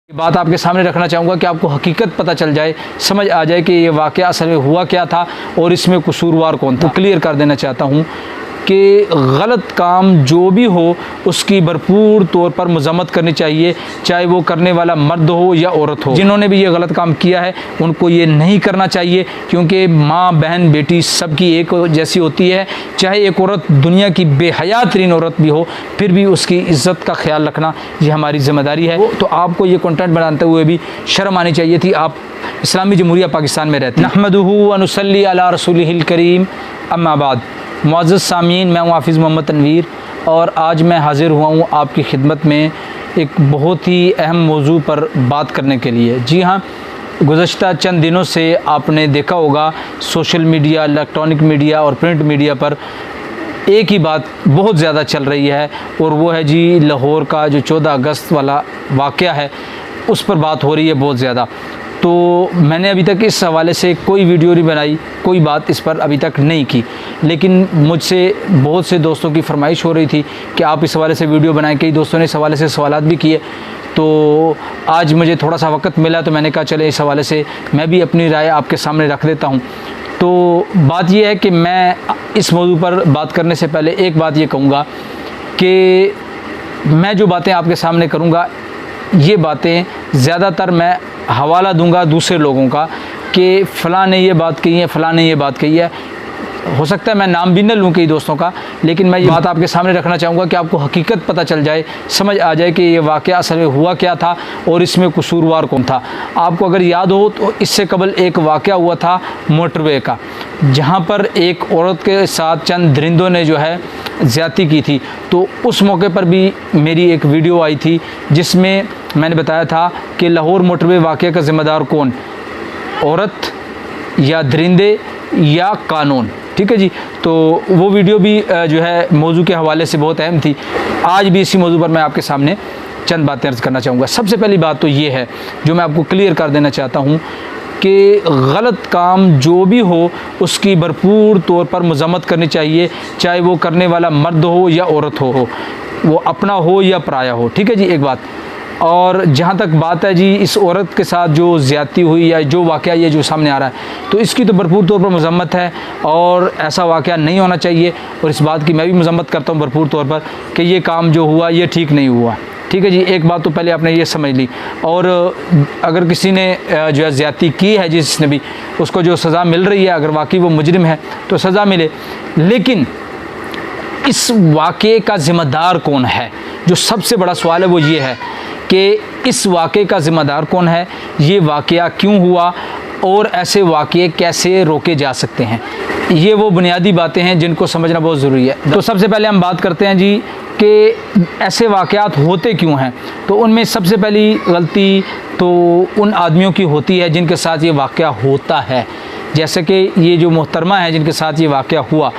बात आपके सामने रखना चाहूँगा कि आपको हकीकत पता चल जाए, समझ आ जाए कि ये वाक़या असल में हुआ क्या था और इसमें कसूरवार कौन था। क्लियर कर देना चाहता हूँ कि गलत काम जो भी हो उसकी भरपूर तौर पर मज़म्मत करनी चाहिए, चाहे वो करने वाला मर्द हो या औरत हो। जिन्होंने भी ये गलत काम किया है उनको ये नहीं करना चाहिए, क्योंकि माँ बहन बेटी सबकी एक जैसी होती है। चाहे एक औरत दुनिया की बेहया तरीन औरत भी हो, फिर भी उसकी इज़्ज़त का ख्याल रखना ये हमारी ज़िम्मेदारी है। तो आपको ये कंटेंट बनाते हुए भी शर्म आनी चाहिए थी। आप इस्लामी जमहूरिया पाकिस्तान में रहते हैं। नहमदुहु व नुसल्ली अला रसूलिहिल करीम, अम्मा बाद। मुअज़्ज़ज़ सामीन, मैं हूँ हाफिज़ मोहम्मद तनवीर और आज मैं हाज़िर हुआ हूँ आपकी खिदमत में एक बहुत ही अहम मौजू पर बात करने के लिए। जी हाँ, गुज़श्ता चंद दिनों से आपने देखा होगा सोशल मीडिया, इलेक्ट्रॉनिक मीडिया और प्रिंट मीडिया पर एक ही बात बहुत ज़्यादा चल रही है और वो है जी लाहौर का जो 14 अगस्त वाला वाक़या है, उस पर बात हो रही है बहुत ज़्यादा। तो मैंने अभी तक इस हवाले से कोई वीडियो नहीं बनाई, कोई बात इस पर अभी तक नहीं की, लेकिन मुझसे बहुत से दोस्तों की फरमाइश हो रही थी कि आप इस हवाले से वीडियो बनाएं। कई दोस्तों ने इस हवाले से सवालात भी किए, तो आज मुझे थोड़ा सा वक्त मिला तो मैंने कहा चले इस हवाले से मैं भी अपनी राय आपके सामने रख देता हूँ। तो बात यह है कि मैं इस मौजू पर बात करने से पहले एक बात ये कहूँगा कि मैं जो बातें आपके सामने करूँगा, ये बातें ज़्यादातर मैं हवाला दूंगा दूसरे लोगों का कि फ़लाँ ने ये बात कही है, फ़लाँ ने ये बात कही है। हो सकता है मैं नाम भी न लूँ कई दोस्तों का, लेकिन मैं ये बात आपके सामने रखना चाहूँगा कि आपको हकीकत पता चल जाए, समझ आ जाए कि ये वाक़या असल में हुआ क्या था और इसमें कसूरवार कौन था। आपको अगर याद हो तो इससे कबल एक वाक़या हुआ था मोटरवे का, जहाँ पर एक औरत के साथ चंद दरिंदों ने जो है ज़्यादती की थी। तो उस मौके पर भी मेरी एक वीडियो आई थी जिसमें मैंने बताया था कि लाहौर मोटरवे वाक़े का ज़िम्मेदार कौन, औरत या दरिंदे या कानून। ठीक है जी, तो वो वीडियो भी जो है मौजू के हवाले से बहुत अहम थी। आज भी इसी मौजू पर मैं आपके सामने चंद बातें अर्ज़ करना चाहूँगा। सबसे पहली बात तो ये है जो मैं आपको क्लियर कर देना चाहता हूँ कि गलत काम जो भी हो उसकी भरपूर तौर पर मज़म्मत करनी चाहिए, चाहे वो करने वाला मर्द हो या औरत हो, वो अपना हो या पराया हो। ठीक है जी, एक बात। और जहाँ तक बात है जी इस औरत के साथ जो ज़्यादती हुई या जो वाक़या ये जो सामने आ रहा है, तो इसकी तो भरपूर तौर पर मज़म्मत है और ऐसा वाक़या नहीं होना चाहिए। और इस बात की मैं भी मज़म्मत करता हूँ भरपूर तौर पर कि ये काम जो हुआ ये ठीक नहीं हुआ। ठीक है जी, एक बात तो पहले आपने ये समझ ली। और अगर किसी ने जो है ज़्यादती की है, जिसने भी, उसको जो सज़ा मिल रही है, अगर वाकई वो मुजरिम है तो सज़ा मिले। लेकिन इस वाक़े का ज़िम्मेदार कौन है, जो सबसे बड़ा सवाल है वो ये है कि इस वाक़े का ज़िम्मेदार कौन है, ये वाक़या क्यों हुआ और ऐसे वाक़े कैसे रोके जा सकते हैं। ये वो बुनियादी बातें हैं जिनको समझना बहुत ज़रूरी है। तो सबसे पहले हम बात करते हैं जी कि ऐसे वाक़यात होते क्यों हैं। तो उनमें सबसे पहली गलती तो उन आदमियों की होती है जिनके साथ ये वाक़या होता है, जैसे कि ये जो मोहतरमा है जिनके साथ ये वाक़या हुआ।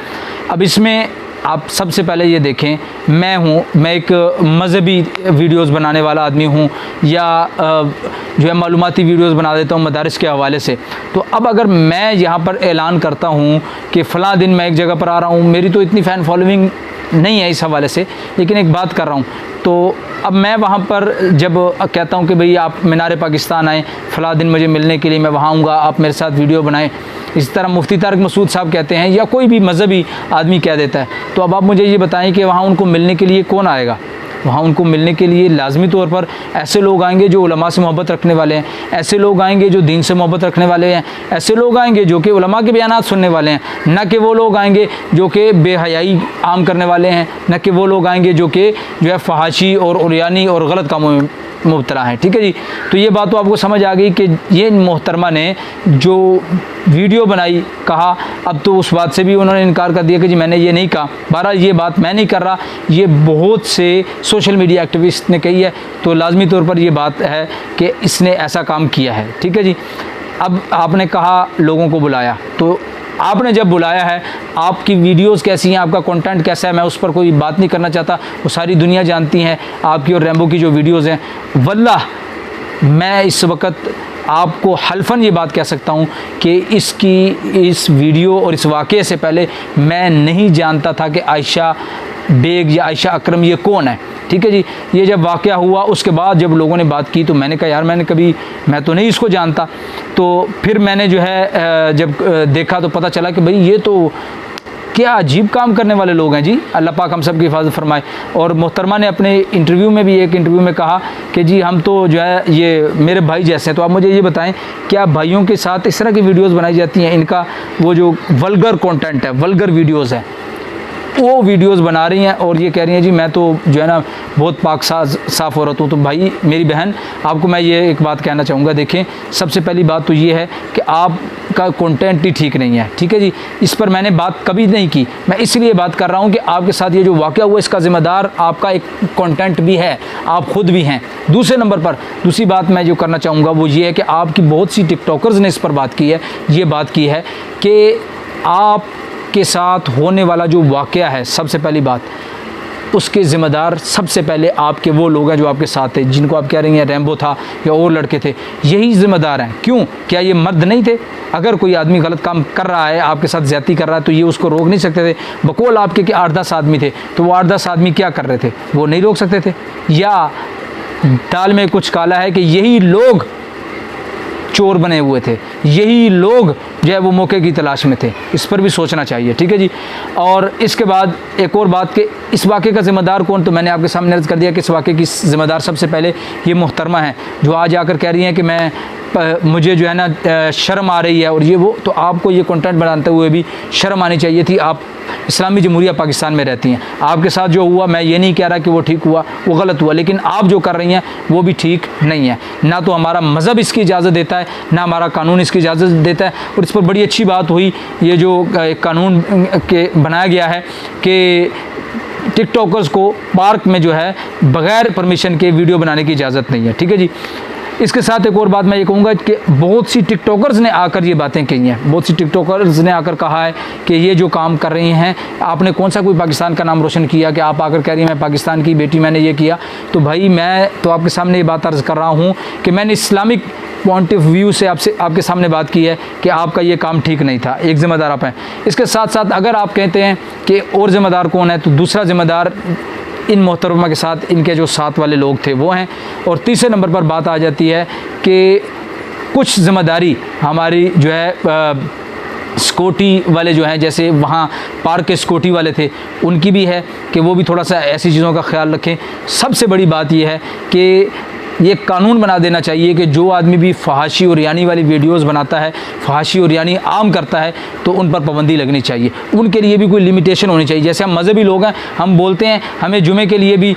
अब इसमें आप सबसे पहले ये देखें, मैं एक मज़हबी वीडियोस बनाने वाला आदमी हूँ या जो है मालूमाती वीडियोस बना देता हूँ मदारिस के हवाले से। तो अब अगर मैं यहाँ पर ऐलान करता हूँ कि फ़लाँ दिन मैं एक जगह पर आ रहा हूँ, मेरी तो इतनी फ़ैन फॉलोइंग नहीं है इस हवाले से, लेकिन एक बात कर रहा हूँ, तो अब मैं वहाँ पर जब कहता हूँ कि भई आप मीनार पाकिस्तान आएँ, फ़लाँ दिन मुझे मिलने के लिए मैं वहाँ आऊँगा, आप मेरे साथ वीडियो बनाएं, इस तरह मुफ्ती तारिक मसूद साहब कहते हैं या कोई भी मज़हबी आदमी कह देता है, तो अब आप मुझे ये बताएं कि वहाँ उनको मिलने के लिए कौन आएगा। वहाँ उनको मिलने के लिए लाजमी तौर पर ऐसे लोग आएंगे जो उलमा से मोहब्बत रखने वाले हैं, ऐसे लोग आएंगे जो दीन से मोहब्बत रखने वाले हैं, ऐसे लोग आएंगे जो कि उलमा के बयानात सुनने वाले हैं, न कि वो लोग आएंगे जो कि बेहयाई आम करने वाले हैं, न कि वो लोग आएंगे जो कि जो है फहाशी और उरियानी और गलत कामों में मुब्तला हैं। ठीक है जी, तो ये बात तो आपको समझ आ गई कि ये मोहतरमा ने जो वीडियो बनाई, कहा, अब तो उस बात से भी उन्होंने इनकार कर दिया कि जी मैंने ये नहीं कहा। बहरहाल ये बात मैं नहीं कर रहा, ये बहुत से सोशल मीडिया एक्टिविस्ट ने कही है, तो लाजमी तौर पर ये बात है कि इसने ऐसा काम किया है। ठीक है जी, अब आपने कहा लोगों को बुलाया, तो आपने जब बुलाया है, आपकी वीडियोस कैसी हैं, आपका कंटेंट कैसा है, मैं उस पर कोई बात नहीं करना चाहता, वो सारी दुनिया जानती है आपकी और रैम्बो की जो वीडियोस हैं। वल्लाह मैं इस वक्त आपको हल्फन ये बात कह सकता हूँ कि इस वीडियो और इस वाक़े से पहले मैं नहीं जानता था कि आयशा बेग या आयशा अकरम ये कौन है, ठीक है जी। ये जब वाक़या हुआ उसके बाद जब लोगों ने बात की तो मैंने कहा यार मैं तो नहीं इसको जानता। तो फिर मैंने जो है जब देखा तो पता चला कि भाई ये तो क्या अजीब काम करने वाले लोग हैं जी, अल्लाह पाक हम सब की हिफाजत फरमाए। और मोहतरमा ने अपने इंटरव्यू में भी एक इंटरव्यू में कहा कि जी हम तो जो है ये मेरे भाई जैसे हैं। तो आप मुझे ये बताएं क्या भाइयों के साथ इस तरह की वीडियोस बनाई जाती हैं, इनका वो जो वल्गर कंटेंट है, वल्गर वीडियोस है, वो वीडियोस बना रही हैं और ये कह रही हैं जी मैं तो जो है ना बहुत पाक साफ़ औरत हूँ। तो भाई मेरी बहन आपको मैं ये एक बात कहना चाहूँगा, देखें सबसे पहली बात तो ये है कि आपका कंटेंट ही ठीक नहीं है, ठीक है जी। इस पर मैंने बात कभी नहीं की, मैं इसलिए बात कर रहा हूँ कि आपके साथ ये जो वाक़या हुआ इसका ज़िम्मेदार आपका एक कंटेंट भी है, आप ख़ुद भी हैं। दूसरे नंबर पर दूसरी बात मैं जो करना चाहूँगा वो ये है कि आपकी बहुत सी टिकटॉकर्स ने इस पर बात की है, ये बात की है कि आप के साथ होने वाला जो वाक़या है, सबसे पहली बात उसके ज़िम्मेदार सबसे पहले आपके वो लोग हैं जो आपके साथ थे, जिनको आप कह रही हैं रैम्बो था या और लड़के थे, यही ज़िम्मेदार हैं। क्यों? क्या ये मर्द नहीं थे? अगर कोई आदमी गलत काम कर रहा है, आपके साथ ज़्यादती कर रहा है, तो ये उसको रोक नहीं सकते थे? बकौल आपके कि 8-10 आदमी थे, तो वो 8-10 आदमी क्या कर रहे थे? वो नहीं रोक सकते थे? या दाल में कुछ काला है कि यही लोग चोर बने हुए थे, यही लोग जो है वो मौके की तलाश में थे? इस पर भी सोचना चाहिए, ठीक है जी। और इसके बाद एक और बात कि इस वाक़े का ज़िम्मेदार कौन, तो मैंने आपके सामने अर्ज़ कर दिया कि इस वाक़े की ज़िम्मेदार सबसे पहले ये मोहतरमा है जो आज आकर कह रही हैं कि मुझे जो है ना शर्म आ रही है और ये वो। तो आपको ये कंटेंट बनाते हुए भी शर्म आनी चाहिए थी। आप इस्लामी जमहूरिया पाकिस्तान में रहती हैं, आपके साथ जो हुआ मैं ये नहीं कह रहा कि वो ठीक हुआ, वो गलत हुआ, लेकिन आप जो कर रही हैं वो भी ठीक नहीं है। ना तो हमारा मज़हब इसकी इजाज़त देता है, ना हमारा कानून इसकी इजाज़त देता है। और इस पर बड़ी अच्छी बात हुई, ये जो कानून के बनाया गया है कि टिकटॉकर्स को पार्क में जो है बग़ैर परमिशन के वीडियो बनाने की इजाज़त नहीं है, ठीक है जी। इसके साथ एक और बात मैं ये कहूँगा कि बहुत सी टिकटॉकर्स ने आकर ये बातें कही हैं, बहुत सी टिकटॉकर्स ने आकर कहा है कि ये जो काम कर रही हैं, आपने कौन सा कोई पाकिस्तान का नाम रोशन किया कि आप आकर कह रही हैं मैं पाकिस्तान की बेटी, मैंने ये किया। तो भाई मैं तो आपके सामने ये बात अर्ज़ कर रहा हूँ कि मैंने इस्लामिक पॉइंट ऑफ व्यू से आपके सामने बात की है कि आपका ये काम ठीक नहीं था, एक ज़िम्मेदार आप हैं। इसके साथ साथ अगर आप कहते हैं कि और ज़िम्मेदार कौन है, तो दूसरा ज़िम्मेदार इन मोहतरमा के साथ इनके जो साथ वाले लोग थे वो हैं। और तीसरे नंबर पर बात आ जाती है कि कुछ ज़िम्मेदारी हमारी जो है सिक्योरिटी वाले जो हैं, जैसे वहाँ पार्क के सिक्योरिटी वाले थे, उनकी भी है कि वो भी थोड़ा सा ऐसी चीज़ों का ख्याल रखें। सबसे बड़ी बात ये है कि ये कानून बना देना चाहिए कि जो आदमी भी फहाशी और यानी वाली वीडियोस बनाता है, फहाशी और यानी आम करता है, तो उन पर पाबंदी लगनी चाहिए। उनके लिए भी कोई लिमिटेशन होनी चाहिए। जैसे हम मज़हबी लोग हैं, हम बोलते हैं हमें जुमे के लिए भी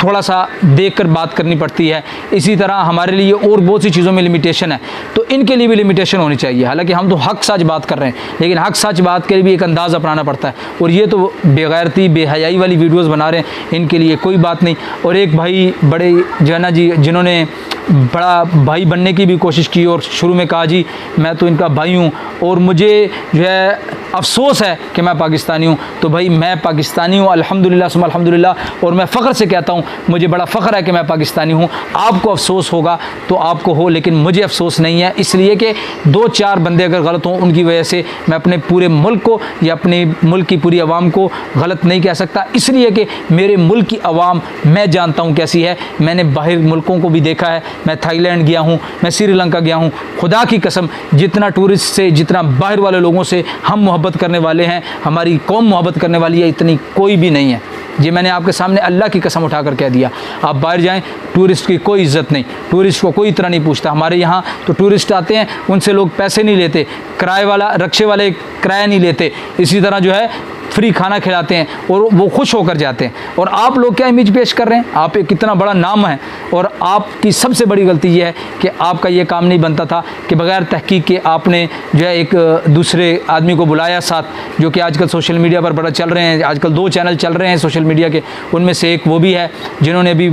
थोड़ा सा देखकर बात करनी पड़ती है, इसी तरह हमारे लिए और बहुत सी चीज़ों में लिमिटेशन है, तो इनके लिए भी लिमिटेशन होनी चाहिए। हालांकि हम तो हक सच बात कर रहे हैं, लेकिन हक सच बात के लिए भी एक अंदाज़ अपनाना पड़ता है। और ये तो बेगैरती बेहयाई वाली वीडियोज़ बना रहे हैं, इनके लिए कोई बात नहीं। और एक भाई बड़े जो है ना जी, जिन्होंने बड़ा भाई बनने की भी कोशिश की और शुरू में कहा जी मैं तो इनका भाई हूँ और मुझे जो है अफसोस है कि मैं पाकिस्तानी हूँ। तो भाई मैं पाकिस्तानी हूँ अल्हम्दुलिल्लाह सुम्मा अल्हम्दुलिल्लाह, और मैं फ़ख्र से कहता हूँ मुझे बड़ा फ़ख्र है कि मैं पाकिस्तानी हूँ। आपको अफसोस होगा तो आपको हो, लेकिन मुझे अफसोस नहीं है, इसलिए कि 2-4 बंदे अगर गलत हों उनकी वजह से मैं अपने पूरे मुल्क को या अपने मुल्क की पूरी आवाम को गलत नहीं कह सकता, इसलिए कि मेरे मुल्क की आवाम मैं जानता हूँ कैसी है। मैंने बाहर मुल्कों को भी देखा है, मैं थाईलैंड गया हूँ, मैं श्रीलंका गया हूँ। खुदा की कसम जितना टूरिस्ट से, जितना बाहर वाले लोगों से हम मोहब्बत करने वाले हैं, हमारी कौम मोहब्बत करने वाली है, इतनी कोई भी नहीं है। ये मैंने आपके सामने अल्लाह की कसम उठाकर कह दिया। आप बाहर जाएं, टूरिस्ट की कोई इज़्ज़त नहीं, टूरिस्ट को कोई इतना नहीं पूछता। हमारे यहाँ तो टूरिस्ट आते हैं, उनसे लोग पैसे नहीं लेते, किराए वाला रिक्शे वाले किराया नहीं लेते, इसी तरह जो है फ्री खाना खिलाते हैं और वो खुश होकर जाते हैं। और आप लोग क्या इमेज पेश कर रहे हैं, आप एक कितना बड़ा नाम है। और आपकी सबसे बड़ी गलती ये है कि आपका ये काम नहीं बनता था कि बग़ैर तहकीक के आपने जो है एक दूसरे आदमी को बुलाया साथ, जो कि आजकल सोशल मीडिया पर बड़ा चल रहे हैं। आजकल 2 चैनल चल रहे हैं सोशल मीडिया के, उनमें से एक वो भी है जिन्होंने अभी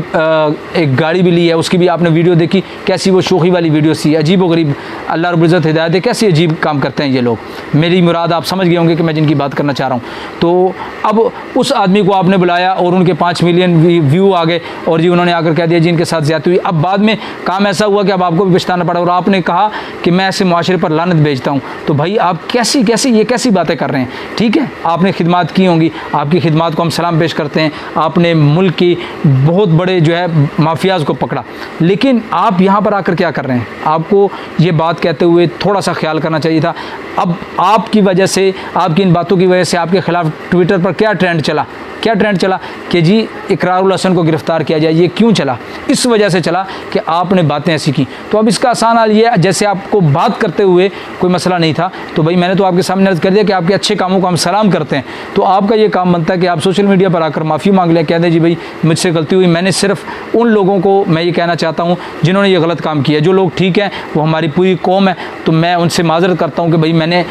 एक गाड़ी भी ली है, उसकी भी आपने वीडियो देखी, कैसी वो शोखी वाली वीडियो सी, अजीब व गरीब। अल्लाह रब्बुल इज़्ज़त हिदायत है, कैसे अजीब काम करते हैं ये लोग। मेरी मुराद आप समझ गए होंगे कि मैं जिनकी बात करना चाह रहा हूँ। तो अब उस आदमी को आपने बुलाया और उनके 5 मिलियन व्यू आ गए और जी उन्होंने आकर कह दिया जी इनके साथ ज़्यादती हुई। अब बाद में काम ऐसा हुआ कि अब आपको भी पछताना पड़ा और आपने कहा कि मैं ऐसे मुआशरे पर लानत भेजता हूँ। तो भाई आप कैसी बातें कर रहे हैं? ठीक है, आपने खिदमत की होंगी, आपकी खिदमत को हम सलाम पेश करते हैं, आपने मुल्क की बहुत बड़े जो है माफियाज़ को पकड़ा, लेकिन आप यहाँ पर आकर क्या कर रहे हैं? आपको ये बात कहते हुए थोड़ा सा ख्याल करना चाहिए था। अब आपकी वजह से, आपकी इन बातों की वजह से आपके खिलाफ ट्विटर पर क्या ट्रेंड चला कि जी इकरारुल हसन को गिरफ्तार किया जाए। ये क्यों चला? इस वजह से चला कि आपने बातें ऐसी की। तो अब इसका आसान हाल ये, जैसे आपको बात करते हुए कोई मसला नहीं था, तो भाई मैंने तो आपके सामने अर्ज़ कर दिया कि आपके अच्छे कामों को हम सलाम करते हैं, तो आपका ये काम बनता है कि आप सोशल मीडिया पर आकर माफ़ी मांग लें, कह दें जी भाई मुझसे गलती हुई। मैंने सिर्फ उन लोगों को मैं ये कहना चाहता हूँ जिन्होंने ये गलत काम किया। जो लोग ठीक हैं वो हमारी पूरी कौम है, तो मैं उनसे माज़रत करता हूँ कि भाई मैंने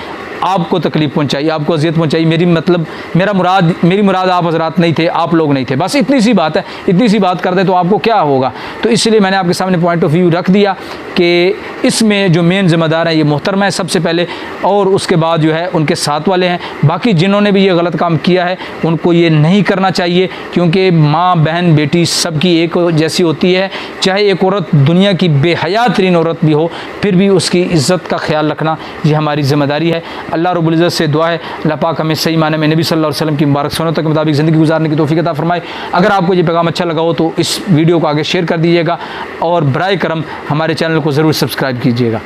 आपको तकलीफ़ पहुंचाई, आपको अजियत पहुंचाई। मेरी मुराद आप हजरात नहीं थे, आप लोग नहीं थे। बस इतनी सी बात है। इतनी सी बात कर दें तो आपको क्या होगा? तो इसलिए मैंने आपके सामने पॉइंट ऑफ व्यू रख दिया कि इसमें जो मेन ज़िम्मेदार हैं ये मोहतरमा है सबसे पहले, और उसके बाद जो है उनके साथ वाले हैं। बाकी जिन्होंने भी ये गलत काम किया है उनको ये नहीं करना चाहिए, क्योंकि माँ बहन बेटी सबकी एक जैसी होती है। चाहे एक औरत दुनिया की बेहया तरीन औरत भी हो, फिर भी उसकी इज़्ज़त का ख्याल रखना ये हमारी ज़िम्मेदारी है। अल्लाह रब्बुल इज़्ज़त से दुआ है अल्लाह पाक हमें सही माने में नबी सल्लल्लाहु अलैहि वसल्लम की मुबारक सुन्नतों के मुताबिक ज़िंदगी गुजारने की तौफीक अता फरमाए। अगर आपको ये पैगाम अच्छा लगा हो तो इस वीडियो को आगे शेयर कर दीजिएगा और बराए करम हमारे चैनल को ज़रूर सब्सक्राइब कीजिएगा।